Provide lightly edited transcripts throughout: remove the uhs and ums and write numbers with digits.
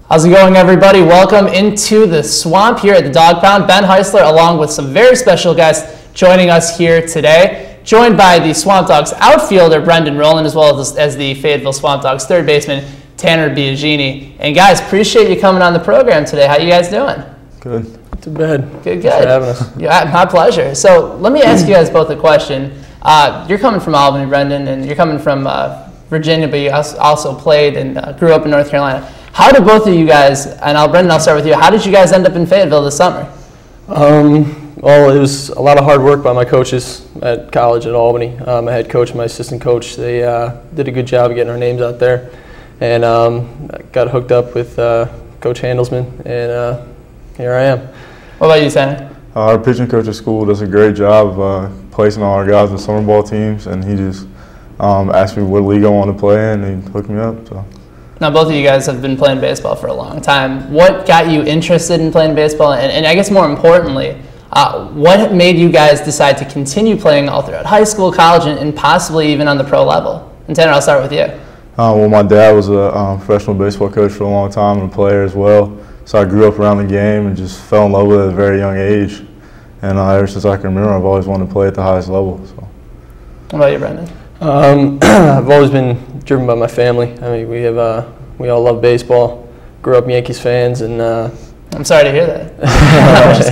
How's it going, everybody? Welcome into the Swamp here at the Dog Pound. Ben Heisler, along with some very special guests, joining us here today. Joined by the SwampDogs outfielder, Brendan Rowland, as well as the Fayetteville SwampDogs third baseman, Tanner Biagini. And guys, appreciate you coming on the program today. How you guys doing? Good. Not too bad. Good. Thanks for having us. Yeah, my pleasure. So let me ask you guys both a question. You're coming from Albany, Brendan, and you're coming from Virginia, but you also played and grew up in North Carolina. How did both of you guys, and Brendan, I'll start with you, how did you guys end up in Fayetteville this summer? Well, it was a lot of hard work by my coaches at college at Albany. My head coach and my assistant coach, they did a good job of getting our names out there. And I got hooked up with Coach Handelsman, and here I am. What about you, Tanner? Our pitching coach at school does a great job placing all our guys in summer ball teams, and he just asked me what league I want to play in, and he hooked me up. So. Now, both of you guys have been playing baseball for a long time. What got you interested in playing baseball? And I guess more importantly, what made you guys decide to continue playing all throughout high school, college, and possibly even on the pro level? And Tanner, I'll start with you. Well, my dad was a professional baseball coach for a long time and a player as well. So I grew up around the game and just fell in love with it at a very young age. And ever since I can remember, I've always wanted to play at the highest level. So. What about you, Brendan? I've always been driven by my family. I mean, we all love baseball. Grew up Yankees fans, and I'm sorry to hear that. I'm just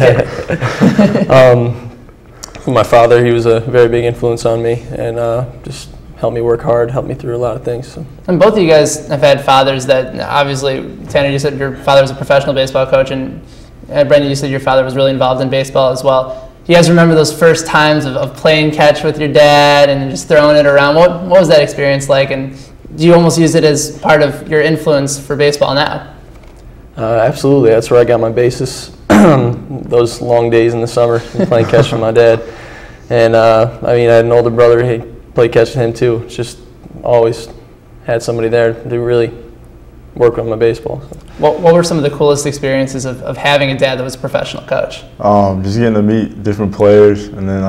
kidding. My father, he was a very big influence on me, and just helped me work hard, helped me through a lot of things. So. And both of you guys have had fathers that, obviously, Tanner, you said your father was a professional baseball coach, and Brendan, you said your father was really involved in baseball as well. Do you guys remember those first times of playing catch with your dad and just throwing it around? What was that experience like, and do you almost use it as part of your influence for baseball now? Absolutely. That's where I got my basis. Those long days in the summer playing catch with my dad. And I had an older brother. He played catch with him too. Just always had somebody there to really work on my baseball. What were some of the coolest experiences of having a dad that was a professional coach? Just getting to meet different players, and then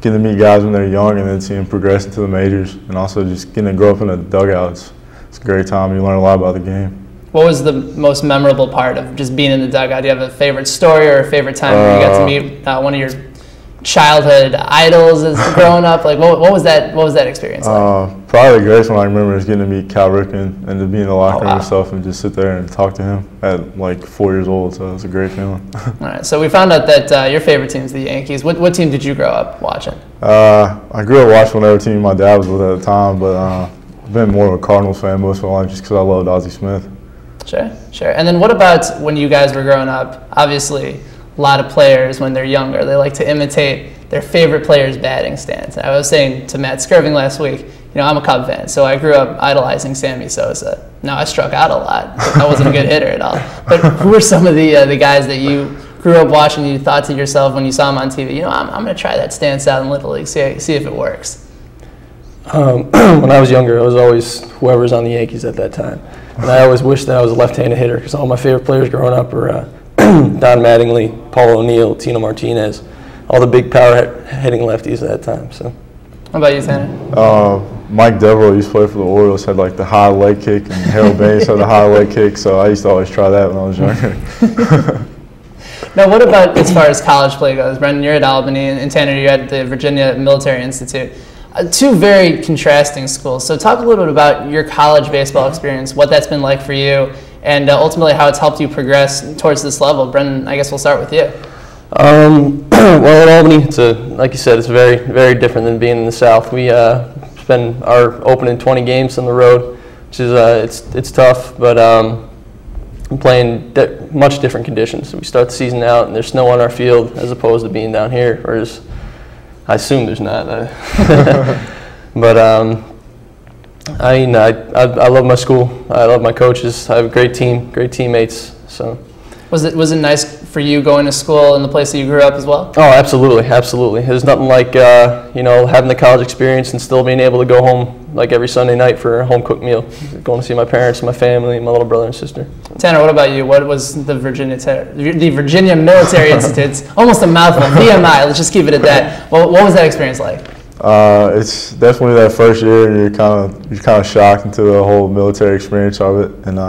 getting to meet guys when they're young, and then seeing them progress into the majors, and also just getting to grow up in the dugouts. It's a great time. You learn a lot about the game. What was the most memorable part of just being in the dugout? Do you have a favorite story or a favorite time where you got to meet one of your childhood idols as growing up? Like, what was that experience like? Probably the greatest one I remember is getting to meet Cal Ripken and to be in the locker room and stuff and just sit there and talk to him at like 4 years old. So it was a great feeling. All right. So we found out that your favorite team is the Yankees. What team did you grow up watching? I grew up watching whatever team my dad was with at the time, but I've been more of a Cardinals fan most of my life just because I loved Ozzie Smith. Sure. And then what about when you guys were growing up? Obviously, a lot of players, when they're younger, they like to imitate their favorite player's batting stance. I was saying to Matt Skirving last week, I'm a Cub fan, so I grew up idolizing Sammy Sosa. Now, I struck out a lot. I wasn't a good hitter at all. But who are some of the guys that you grew up watching and you thought to yourself when you saw them on TV, I'm going to try that stance out in Little League, see if it works? When I was younger, I was always whoever's on the Yankees at that time. And I always wished that I was a left-handed hitter because all my favorite players growing up were Don Mattingly, Paul O'Neill, Tino Martinez, all the big power-hitting lefties at that time. So. What about you, Tanner? Mike Devereaux used to play for the Orioles, had like the high leg kick, and Harold Baines had the high leg kick, so I used to always try that when I was younger. Now, what about as far as college play goes? Brendan, you're at Albany, and Tanner, you're at the Virginia Military Institute. Two very contrasting schools. So talk a little bit about your college baseball experience, what that's been like for you, and ultimately how it's helped you progress towards this level. Brendan, I guess we'll start with you. Well, at Albany, like you said, it's very, very different than being in the South. We spend our opening 20 games on the road, which is it's tough, but I'm playing much different conditions. So we start the season out, and there's snow on our field as opposed to being down here, or I assume there's not. But I love my school. I love my coaches. I have a great team, great teammates. So. Was it nice for you going to school in the place that you grew up as well? Oh, absolutely. There's nothing like having the college experience and still being able to go home like every Sunday night for a home cooked meal, going to see my parents, my family, my little brother and sister. Tanner, what about you? What was the Virginia Military Institute? Almost a mouthful. VMI. Let's just keep it at that. What was that experience like? It's definitely that first year you're kind of shocked into the whole military experience of it, and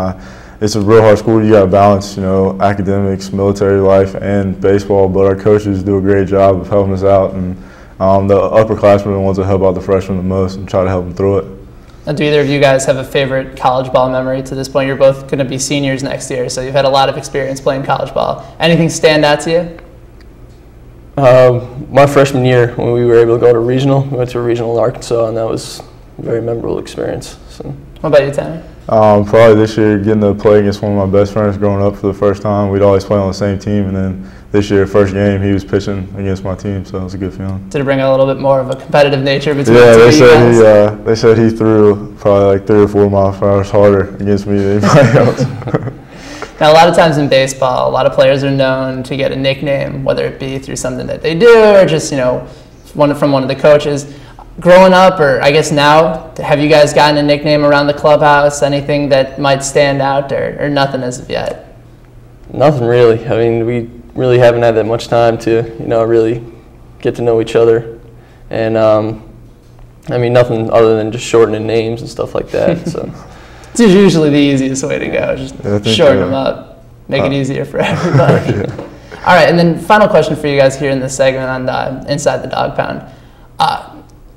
it's a real hard school. You got to balance, you know, academics, military life, and baseball. But our coaches do a great job of helping us out, and the upperclassmen are the ones that help out the freshmen the most and try to help them through it. Now, do either of you guys have a favorite college ball memory to this point? You're both going to be seniors next year, so you've had a lot of experience playing college ball. Anything stand out to you? My freshman year, when we were able to go to regional, we went to a regional in Arkansas, and that was a very memorable experience. So. What about you, Tanner? Probably this year, getting to play against one of my best friends growing up for the first time. We'd always play on the same team, and then this year, first game, he was pitching against my team, so it was a good feeling. Did it bring out a little bit more of a competitive nature between the two of you guys? They said he threw probably like 3 or 4 miles per hour harder against me than anybody else. Now, a lot of times in baseball, a lot of players are known to get a nickname, whether it be through something that they do or just, you know, from one of the coaches. Growing up, or I guess now, have you guys gotten a nickname around the clubhouse? Anything that might stand out, or nothing as of yet? Nothing really. I mean, we really haven't had that much time to, you know, really get to know each other. And, I mean, nothing other than just shortening names and stuff like that. So. It's usually the easiest way to go, just shorten them up, make it easier for everybody. Yeah. All right, and then final question for you guys here in this segment on Inside the Dog Pound.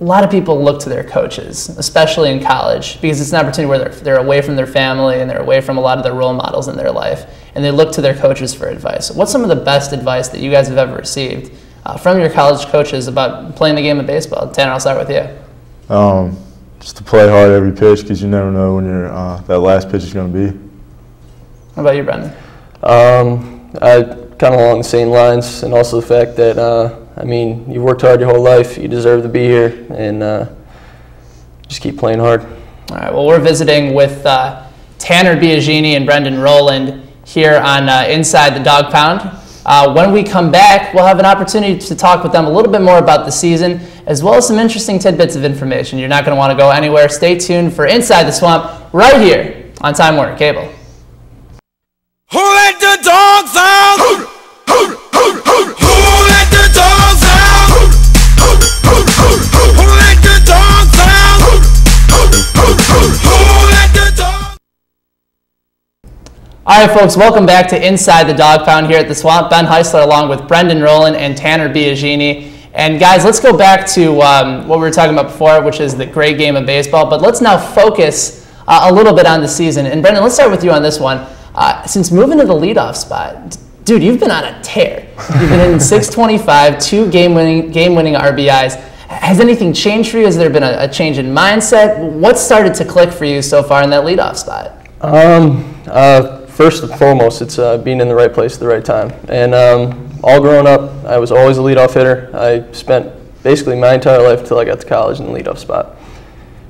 A lot of people look to their coaches, especially in college, because it's an opportunity where they're away from their family and they're away from a lot of their role models in their life, and they look to their coaches for advice. What's some of the best advice that you guys have ever received from your college coaches about playing the game of baseball? Tanner, I'll start with you. Just to play hard every pitch, because you never know when that last pitch is going to be. What about you, Brendan? I kind of along the same lines, and also the fact that, I mean, you've worked hard your whole life, you deserve to be here, and just keep playing hard. All right, well, we're visiting with Tanner Biagini and Brendan Rowland here on Inside the Dog Pound. When we come back, we'll have an opportunity to talk with them a little bit more about the season, as well as some interesting tidbits of information. You're not going to want to go anywhere. Stay tuned for Inside the Swamp right here on Time Warner Cable. Who let the dogs out? Who let the dogs out? Who let the dogs out? Who let the dogs? All right, folks, welcome back to Inside the Dog Pound here at the Swamp. Ben Heisler along with Brendan Rowland and Tanner Biagini. And guys, let's go back to what we were talking about before, which is the great game of baseball. But let's now focus a little bit on the season. And Brendan, let's start with you on this one. Since moving to the leadoff spot, dude, you've been on a tear. You've been in 625, 2 game-winning RBIs. Has anything changed for you? Has there been a change in mindset? What started to click for you so far in that leadoff spot? First and foremost, it's being in the right place at the right time. And all growing up, I was always a leadoff hitter. I spent basically my entire life until I got to college in the leadoff spot.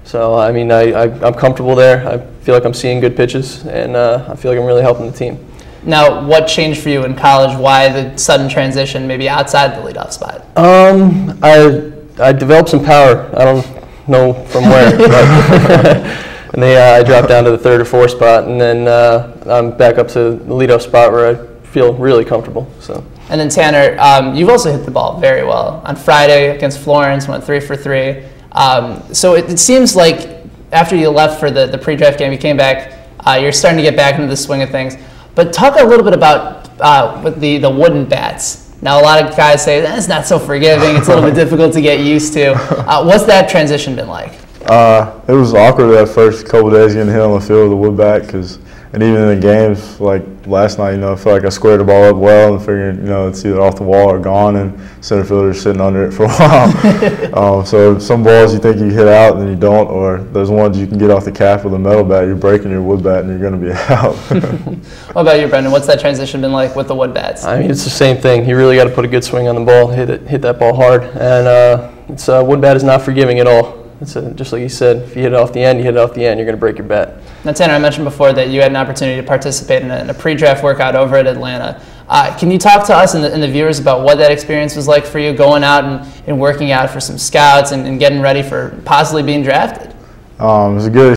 So, I mean, I'm comfortable there. I feel like I'm seeing good pitches, and I feel like I'm really helping the team. Now, what changed for you in college? Why the sudden transition maybe outside the leadoff spot? I developed some power. I don't know from where. But and I dropped down to the 3rd or 4th spot, and then I'm back up to the leadoff spot where I feel really comfortable. So. And then Tanner, you've also hit the ball very well. On Friday against Florence, went 3 for 3. So it seems like after you left for the pre-draft game, you came back, you're starting to get back into the swing of things. But talk a little bit about with the wooden bats. Now, a lot of guys say it's not so forgiving, it's a little bit difficult to get used to. What's that transition been like? It was awkward that first couple of days getting hit on the field with the wood bat, and even in the games, like last night, you know, I felt like I squared the ball up well and figured, you know, it's either off the wall or gone, and center fielder's sitting under it for a while. So some balls you think you hit out and then you don't, or those ones you can get off the cap with a metal bat, you're breaking your wood bat and you're going to be out. What about you, Brendan? What's that transition been like with the wood bats? I mean, it's the same thing. You really got to put a good swing on the ball, hit that ball hard, and wood bat is not forgiving at all. It's just like you said, if you hit it off the end, you hit it off the end, you're going to break your bat. Now, Tanner, I mentioned before that you had an opportunity to participate in a pre-draft workout over at Atlanta. Can you talk to us and the viewers about what that experience was like for you, going out and working out for some scouts and getting ready for possibly being drafted? It was a good